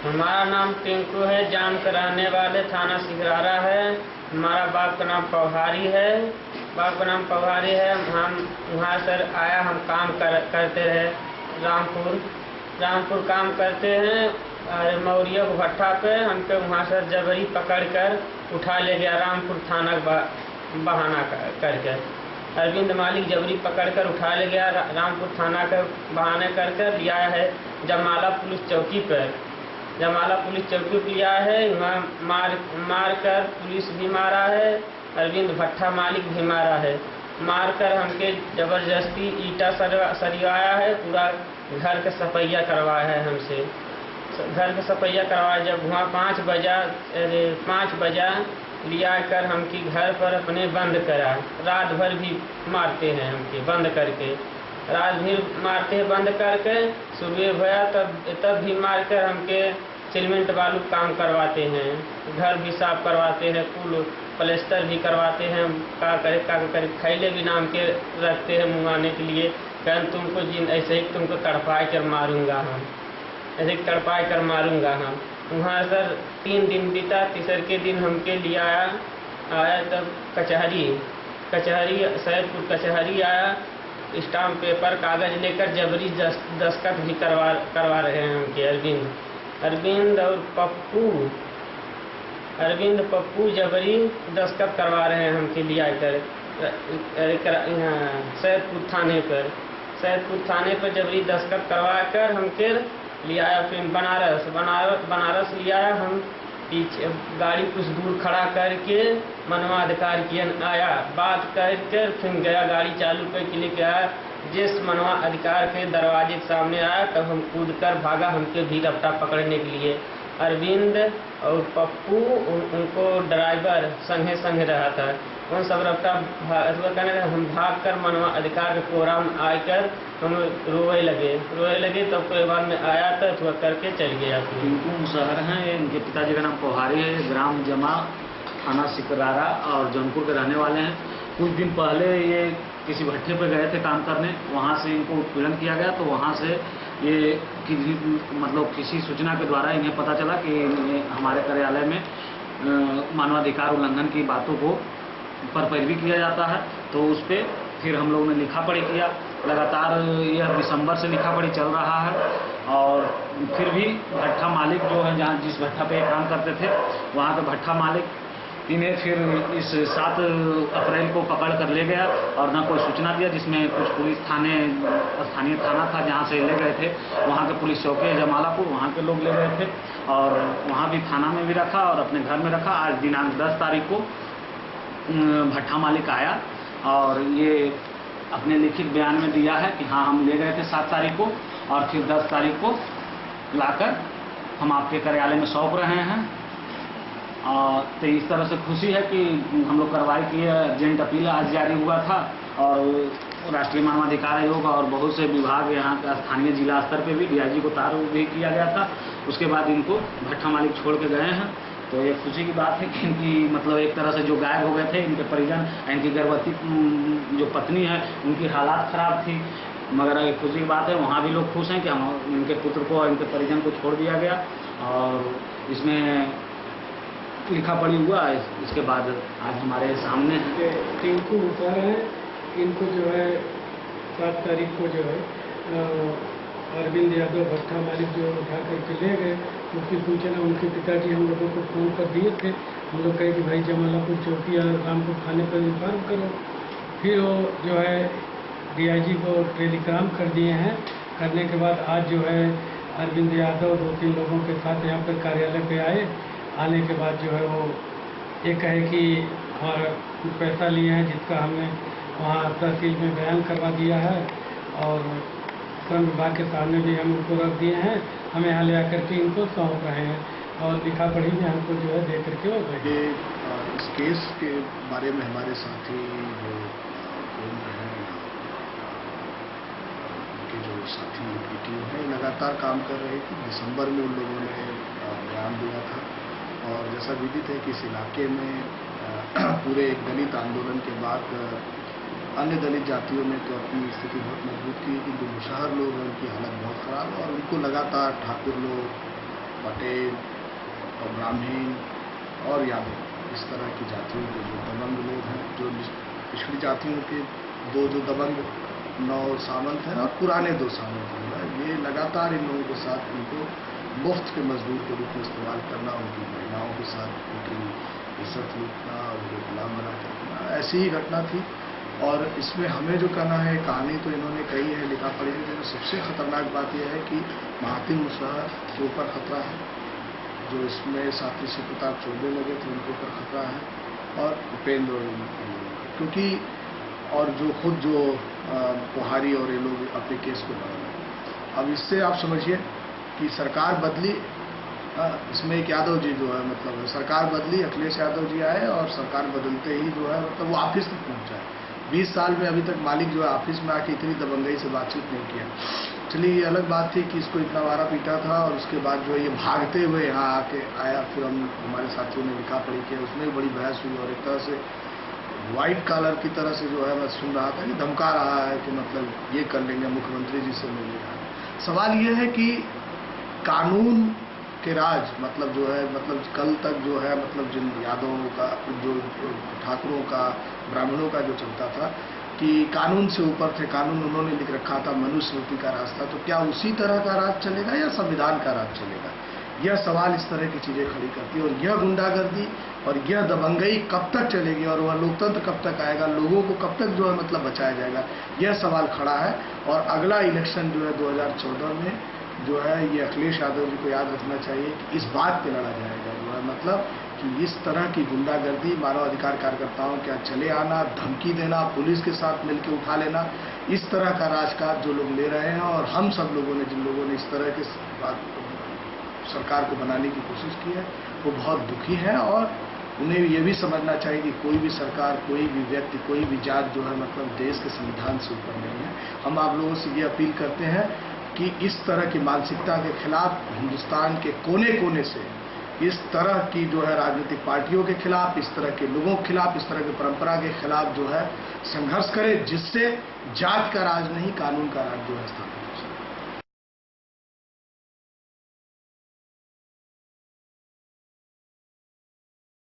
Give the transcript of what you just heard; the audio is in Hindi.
हमारा नाम टिंकू है, जाम के रहने वाले, थाना सिकरारा है। हमारा बाप का नाम पवहारी है। बाप का नाम पवहारी है। हम वहाँ से आया, हम काम करते रहे रामपुर काम करते हैं। अरे मौरिया भट्ठा पे हमको वहाँ से जबरी पकड़ कर उठा ले गया, रामपुर थाना बहाना करके। अरविंद मालिक जबरी पकड़कर उठा ले गया, रामपुर थाना का बहाने कर लिया है जमाला पुलिस चौकी पर। जमाला पुलिस चौकी पर लिया है। वहाँ मार कर पुलिस भी मारा है, अरविंद भट्ठा मालिक भी मारा है। मार कर हमके जबरदस्ती ईटा सरियाया है, पूरा घर का सफैया करवाया है हमसे। घर का सफैया करवाया। जब वहाँ 5 बजा लिया कर हमकी घर पर अपने बंद करा। रात भर भी मारते हैं हमके बंद करके, रात भर मारते हैं बंद करके। सुबह भया तब भी मार कर हमके सीमेंट बालू काम करवाते हैं, घर भी साफ करवाते हैं, पुल प्लास्टर भी करवाते हैं। का करे खैले भी नाम के रखते हैं मुँगाने के लिए। कहन तुमको ऐसे ही तुमको तड़पाए कर मारूंगा, हम ऐसे ही तड़पाए कर मारूंगा हम। वहाँ सर 3 दिन बीता, तीसरे के दिन हमके लिया आया तब कचहरी सैदपुर कचहरी आया। स्टाम्प पेपर कागज लेकर जबरी दस्तखत भी करवा रहे हैं हमके अरविंद पप्पू जबरी दस्तखत करवा रहे हैं हमके लिया कर सैदपुर थाने पर जबरी दस्तखत करवा कर हमके लिया। फिर बनारस लिया। हम पीछे गाड़ी कुछ दूर खड़ा करके मनवा अधिकार कियन आया, बात कर फिर गया, गाड़ी चालू करके लेके आया। जिस मनवा अधिकार के दरवाजे के सामने आया तब हम कूद कर भागा, हमके भी रफ्ता पकड़ने के लिए। अरविंद और पप्पू उनको ड्राइवर संगे रहा था। उन सब रफ्ता करने हम भाग कर मनवा अधिकार के कोरा में आकर हम रोए लगे। तब कोई बाद में आया तो थोड़ा करके चल गया। टिंकू मुसहर हैं, इनके पिताजी का नाम पवहारी है, ग्राम जमा, थाना सिकरारा और जौनपुर के रहने वाले हैं। कुछ दिन पहले ये किसी भट्ठे पर गए थे काम करने, वहाँ से इनको उत्पीड़न किया गया। तो वहाँ से ये किसी सूचना के द्वारा इन्हें पता चला कि हमारे कार्यालय में मानवाधिकार उल्लंघन की बातों को पर पैरवी किया जाता है। तो उस पर फिर हम लोगों ने लिखा पढ़ी किया। लगातार यह दिसंबर से लिखा पढ़ी चल रहा है। और फिर भी भट्ठा मालिक जो है, जहाँ जिस भट्ठा पे काम करते थे, वहाँ के भट्ठा मालिक इन्हें फिर इस 7 अप्रैल को पकड़ कर ले गया और ना कोई सूचना दिया, जिसमें कुछ पुलिस स्थानीय थाना था जहाँ से ले गए थे, वहाँ के पुलिस चौकी है जमालापुर, वहाँ के लोग ले गए थे और वहाँ भी थाना में भी रखा और अपने घर में रखा। आज दिनांक 10 तारीख को भट्ठा मालिक आया और ये अपने लिखित बयान में दिया है कि हाँ, हम ले गए थे 7 तारीख को और फिर 10 तारीख को लाकर हम आपके कार्यालय में सौंप रहे हैं। तो इस तरह से खुशी है कि हम लोग कार्रवाई किए। अर्जेंट अपील आज जारी हुआ था और राष्ट्रीय मानवाधिकार आयोग और बहुत से विभाग, यहाँ का स्थानीय जिला स्तर पे भी DIG को तार भी किया गया था। उसके बाद इनको भट्ठा मालिक छोड़ के गए हैं। तो ये खुशी की बात है कि इनकी एक तरह से जो गायब हो गए थे इनके परिजन, इनकी गर्भवती जो पत्नी है उनकी हालात ख़राब थी, मगर ये खुशी की बात है। वहाँ भी लोग खुश हैं कि हम इनके पुत्र को, इनके परिजन को छोड़ दिया गया। और इसमें लिखा पढ़ी हुआ। इसके बाद आज हमारे सामने टिंकू मुसहर हैं, इनको जो है 7 तारीख को जो है अरविंद यादव भट्ठा मालिक जो उठा करके ले गए। उसकी सूचना उनके पिताजी हम लोगों को फ़ोन कर दिए थे। हम लोग कहे कि भाई जमालापुर चौकी या रामपुर थाने पर इन्फॉर्म करो। फिर वो जो है DIG को टेलीग्राम कर दिए हैं। करने के बाद आज जो है अरविंद यादव 2-3 लोगों के साथ यहाँ पर कार्यालय पे आए। आने के बाद जो है वो ये कहे कि हमारा कुछ पैसा लिए हैं, जिसका हमने वहाँ तहसील में बयान करवा दिया है और श्रम विभाग के सामने भी हम उनको रख दिए हैं। हमें यहाँ ले आकर के इनको सौंप रहे हैं और लिखा पढ़ी में हमको जो है दे करके हो गए। इस केस के बारे में हमारे साथी जो उनके जो साथी टीम है लगातार काम कर रही थी। दिसंबर में उन लोगों ने बयान दिया था और जैसा विदित है कि इस इलाके में पूरे एक दलित आंदोलन के बाद अन्य दलित जातियों ने तो अपनी स्थिति बहुत मजबूत की, किंतु मुसहर लोग हैं उनकी हालत बहुत ख़राब है और उनको लगातार ठाकुर लोग, पटेल और ब्राह्मीण और यादव, इस तरह की जातियों के जो दबंग लोग हैं, जो पिछड़ी जातियों के दो जो दबंग 9 सामंत हैं और पुराने 2 सामंत हैं, ये लगातार इन लोगों के साथ इनको मुफ्त के मजदूर के रूप में इस्तेमाल करना, उनकी महिलाओं के साथ उनकी इज्जत लूटना, उनको गुलाम बना के रखना, ऐसी ही घटना थी। और इसमें हमें जो कहना है, कहानी तो इन्होंने कही है, लिखा पढ़ी है, लेकिन सबसे खतरनाक बात यह है कि महातिम मुशर्रफ के ऊपर खतरा है, जो इसमें साथी से प्रताप चौबे लगे थे उनके ऊपर खतरा है, और उपेंद्र, क्योंकि और जो खुद जो पोहारी और ये लोग अपने केस को बढ़ा रहे हैं। अब इससे आप समझिए कि सरकार बदली, इसमें एक यादव जी जो है, मतलब सरकार बदली, अखिलेश यादव जी आए और सरकार बदलते ही जो है मतलब वो ऑफिस तक पहुंचा है। 20 साल में अभी तक मालिक जो है ऑफिस में आके इतनी दबंगई से बातचीत नहीं किया। चलिए ये अलग बात थी कि इसको इतना मारा पीटा था और उसके बाद जो है ये भागते हुए यहाँ आके आया, फिर हम हमारे साथियों ने लिखा पढ़ी किया, उसमें भी बड़ी बहस हुई और एक तरह से व्हाइट कॉलर की तरह से जो है मैं सुन रहा था कि धमका रहा है कि मतलब ये कर लेंगे, मुख्यमंत्री जी से मिलेगा। सवाल ये है कि कानून के राज मतलब जो है, मतलब कल तक जो है मतलब जिन यादवों का, जो ठाकुरों का, ब्राह्मणों का जो चलता था कि कानून से ऊपर थे, कानून उन्होंने लिख रखा था, मनुस्मृति का राज था, तो क्या उसी तरह का राज चलेगा या संविधान का राज चलेगा? यह सवाल इस तरह की चीज़ें खड़ी करती है। और यह गुंडागर्दी और यह दबंगई कब तक चलेगी और वह लोकतंत्र कब तक आएगा, लोगों को कब तक जो है मतलब बचाया जाएगा, यह सवाल खड़ा है। और अगला इलेक्शन जो है 2014 में जो है, ये अखिलेश यादव जी को याद रखना चाहिए कि इस बात पे लड़ा जाएगा जो है मतलब कि इस तरह की गुंडागर्दी, मानव अधिकार कार्यकर्ताओं के चले आना, धमकी देना, पुलिस के साथ मिलकर उठा लेना, इस तरह का राजकाज जो लोग ले रहे हैं, और हम सब लोगों ने, जिन लोगों ने इस तरह के सरकार को बनाने की कोशिश की है, वो बहुत दुखी है। और उन्हें ये भी समझना चाहिए कि कोई भी सरकार, कोई भी व्यक्ति, कोई भी जात जो है मतलब देश के संविधान से ऊपर नहीं है। हम आप लोगों से ये अपील करते हैं कि इस तरह की मानसिकता के खिलाफ हिंदुस्तान के कोने कोने से, इस तरह की जो है राजनीतिक पार्टियों के खिलाफ, इस तरह के लोगों के खिलाफ, इस तरह की परंपरा के खिलाफ जो है संघर्ष करें, जिससे जात का राज नहीं, कानून का राज जो है स्थापित